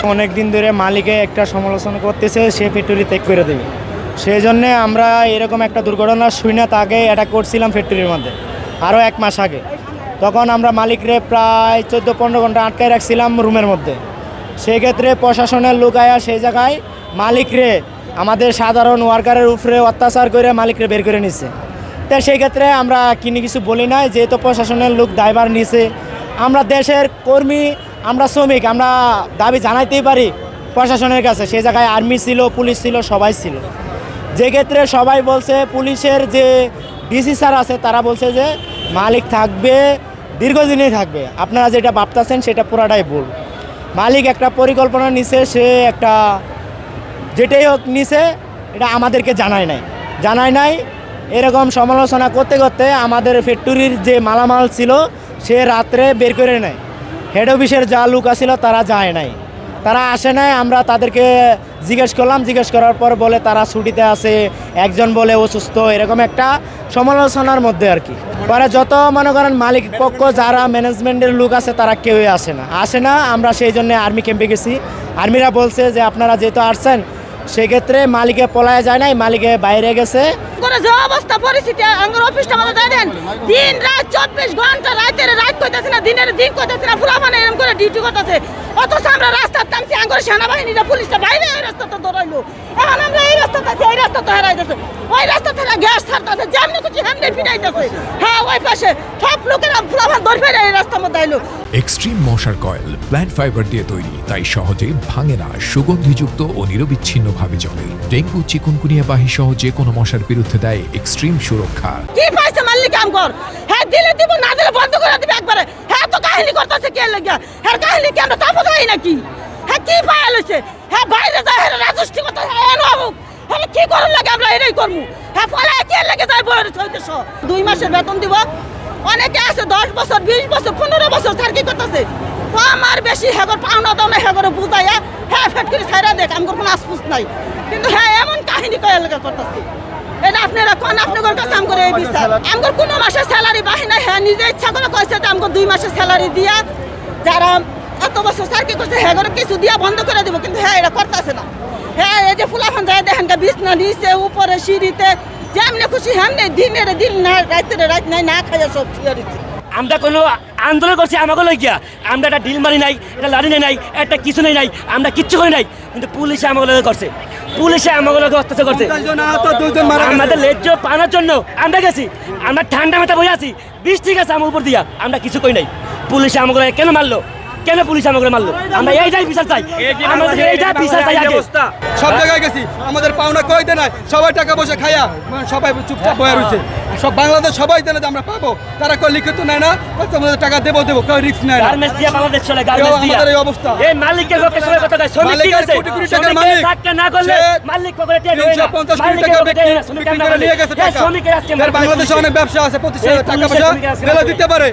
অনেক দিন ধরে মালিকে একটা সমালোচনা করতেছে, সে ফ্যাক্টরি ত্যাগ করে দেবে। সেই জন্যে আমরা এরকম একটা দুর্ঘটনা শুনে তাকে অ্যাটাক করছিলাম ফ্যাক্টরির মধ্যে আরও 1 মাস আগে। তখন আমরা মালিকরে প্রায় 14-15 ঘন্টা আটকায় রাখছিলাম রুমের মধ্যে। সেই ক্ষেত্রে প্রশাসনের লোক আয়া সেই জায়গায় মালিকরে আমাদের সাধারণ ওয়ার্কারের উপরে অত্যাচার করে মালিকরে বের করে নিছে। তো সেই ক্ষেত্রে আমরা কিছু বলি নাই, যেহেতু প্রশাসনের লোক দায়ভার নিছে। আমরা দেশের কর্মী, আমরা শ্রমিক, আমরা দাবি জানাইতেই পারি প্রশাসনের কাছে। সেই জায়গায় আর্মি ছিল, পুলিশ ছিল, সবাই ছিল। যে ক্ষেত্রে সবাই বলছে, পুলিশের যে ডিসি স্যার আছে তারা বলছে যে মালিক থাকবে, দীর্ঘদিনই থাকবে। আপনারা যেটা ভাবতেছেন সেটা পুরাটাই ভুল। মালিক একটা পরিকল্পনা নিছে, সে একটা যেটাই হোক নিছে, এটা আমাদেরকে জানায় নাই। এরকম সমালোচনা করতে করতে আমাদের ফ্যাক্টরির যে মালামাল ছিল সে রাত্রে বের করে নেয়। হেড অফিসের যা লোক ছিল তারা যায় নাই, তারা আসে নাই। আমরা তাদেরকে জিজ্ঞেস করার পর বলে তারা ছুটিতে আছে, একজন বলে অসুস্থ, এরকম একটা সমালোচনার মধ্যে আর কি। পরে যত মনে করেন মালিক পক্ষ যারা ম্যানেজমেন্টের লোক আছে তারা কেউই আসে না। আমরা সেই জন্য আর্মি ক্যাম্পে গেছি। আর্মিরা বলছে যে আপনারা যেহেতু আসছেন, সেক্ষেত্রে মালিকে পলায় যায় নাই, মালিকে বাইরে গেছে। যে অবস্থা পরিস্থিতি আমার অফিসটা মতো দেন, দিন রাত 24 ঘন্টা, রাতের রাত কইতাছে না, দিনের দিন কইতাছে না, পুরা মানে এরকম করে ডিউটি করতেছে। অথচ আমরা রাস্তা টানছি, আঙ্গুর সেনাবাহিনীরা পুলিশটা বাইরে ওই রাস্তাটা দৌড়াইলো। এখন আমরা এই রাস্তাতে আছি, এই রাস্তা তো হারাই যাচ্ছে, ওই রাস্তা থেকে গ্যাস ছাড়তেছে, যেমনি খুশি হেমনি ফিরাইতেছে। হ্যাঁ, ওই পাশে সব লোকেরা পুরা দৌড় ফেলে এই রাস্তার মধ্যে আইলো। এক্সট্রিম মশার কয়েল প্ল্যান্ট ফাইবার দিয়ে তৈরি, তাই সহজে ভাঙে না, সুগন্ধিযুক্ত ও নিরবিচ্ছিন্নভাবে জ্বলে। ডেঙ্গু, চিকুনগুনিয়া বাহি সহ যে কোনো মশার বিরুদ্ধে দেয় এক্সট্রিম সুরক্ষা। কি পাইছে মালিক আমগর? হ্যাঁ, দিলে দিব, না দিলে বন্ধ করে দিবে একবারে। হ্যাঁ, তো কাহিনী করতেছে কে লাগা? হ্যাঁ, কাহিনী কি আমরা তাপো যাই নাকি? হ্যাঁ, কি পায়া লইছে? হ্যাঁ, বাইরে যায়, হ্যাঁ রাজস্বী কথা, হ্যাঁ নবুক। হ্যাঁ, কি করার লাগে আমরা এটাই করবো। হ্যাঁ, ফলে কে লাগে যায় বইয়ের 2 মাসের বেতন দিব। অনেকে আছে 10 বছর, 20 বছর, 15 বছর সার্কি করতেছে। আমার বেশি হেগর পাওনা দাও না, হেগর বুঝাইয়া হ্যাঁ ফ্যাক্টরি ছাইরা দেখ, আমার কোনো আসপুস নাই। কিন্তু হ্যাঁ, এমন কাহিনী কয়া লাগা করতেছে। এটা আপনারা কোন আপনাদের কাছে আমগর এই বিচার? আমগর কোনো মাসের স্যালারি বাহি না। হ্যাঁ, নিজে ইচ্ছা করে কইছে যে আমগর 2 মাসের স্যালারি দিয়া যারা এত বছর সার্কি করছে হেগর কিছু দিয়া বন্ধ করে দিব, কিন্তু হ্যাঁ এটা করতেছে না। হ্যাঁ, এই যে ফুলাফান যায় দেখেন বিছনা নিচে, উপরে সিঁড়িতে, যেমনি খুশি হেমনি দিনের দিন না, রাতের রাত নাই, না খাইয়া সব শুয়ে দিচ্ছে। আমরা কোনো আন্দোলন করছি আমাকে লই গিয়া, আমরা একটা ডিল মারি নাই, একটা লাড়ি নাই, একটা কিছু নাই, আমরা কিচ্ছু করি নাই, কিন্তু পুলিশে আমাকে লগে করছে, পুলিশে আমাকে লগে অত্যাচার করছে। আমাদের লেজ্জ পাওয়ার জন্য আমরা গেছি, আমরা ঠান্ডা মাথা বসে আছি, বৃষ্টি গেছে আমার উপর দিয়া, আমরা কিছু করি নাই। পুলিশে আমাকে লগে কেন মারলো? কেন পুলিশ আমাকে মারলো? আমরা এইটাই বিচার চাই, আমাদের এইটাই বিচার চাই। আগে সব জায়গায় গেছি, আমাদের পাওনা কইতে নাই, সবাই টাকা পয়সা খাইয়া সবাই চুপচাপ বয়ে রয়েছে। সব বাংলাদেশ সবাই জানে যে আমরা পাবো, তারা কই লিখিত নেয় না, আমাদের টাকা দেবো কেউ রিস্ক নেয় না। গার্মেন্টস দিয়া বাংলাদেশ চলে, গার্মেন্টস দিয়া আমাদের এই অবস্থা। এই মালিকের পক্ষে সবাই কথা কয়, শ্রমিক ঠিক আছে, কোটি কোটি টাকার মালিক টাকা না করলে মালিক পকেটে টেনে না, 350 কোটি টাকা বিক্রি করে নিয়ে গেছে টাকা। শ্রমিকের আজকে বাংলাদেশে অনেক ব্যবসা আছে, প্রতিষ্ঠানে টাকা পয়সা দিতে পারে।